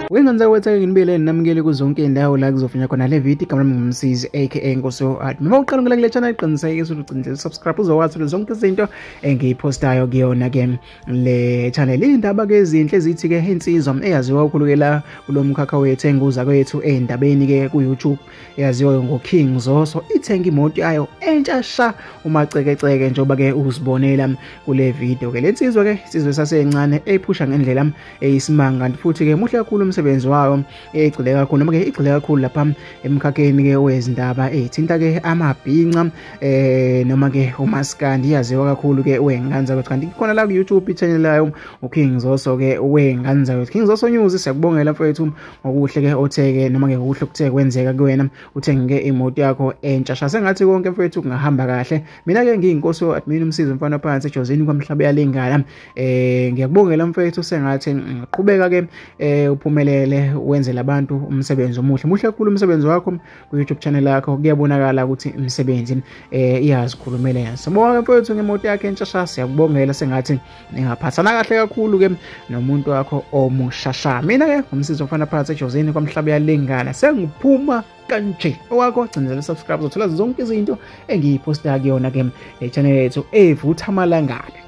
Wengenza wethu nginibele namukele kuzonke indawo la kuzofunywa khona le video igama lami ngumsizi aka Nkoso Art. Uma uqala ngala kule channel qiniseka ukuthi ucindile subscribe uzokwazi zonke izinto engiyiphostayo kuyona ke le channel. Indaba ke ezinhle ezithi ke insizwa eyaziwa kakhulu ke la kulomkhakha wethu enguza kwethu endabeni ke ku YouTube eyaziwa ngoKing Zoso ithenga imoto yayo entsha sha umacekeceke njoba ke uzibonela kule video ke. Lensizwa ke isizwe sasencane eyiphusha ngendlela eyisimanga futhi ke muhle kakhulu umsebenzi wayo egcile kakhulu noma ke igcile kakhulu lapha emkhakheni ke wezindaba ethinta ke amabhinca noma ke umaskandi yaziwa kakhulu ke wenganza ukuthi kanti khona la ku YouTube channel layo uKing Zoso ke wenganza ukuthi King Zoso News siyakubongela mfowethu ngokuhle ke otheke noma ke ngokuhle kuthe kwenzeka kuwena uthenge imoto yakho entsha sengathi konke mfowethu kungahamba kahle. Mina ke ngiyinkosi admin umsizi mfana phansi ejozini kwamhlaba yalengana ngiyakubongela mfowethu sengathi ngiqhubeka ke uphumelele wenzela abantu umsebenzi omuhle muhle kakhulu umsebenzi wakho ku YouTube channel yakho kuyabonakala ukuthi umsebenzi iyazikhulumela yena. Sibonga mfowethu ngemoto yakhe entsha siyakubongela sengathi ningaphathana kahle kakhulu ke nomuntu wakho omushasha. Mina ke umsizi mfana phansi ejozini kwamhlaba yalengana sengiphuma kanje owakho gcinizela subscribe uzothola zonke izinto engiyiposta kuyona ke le channel yethu evutha amalangana.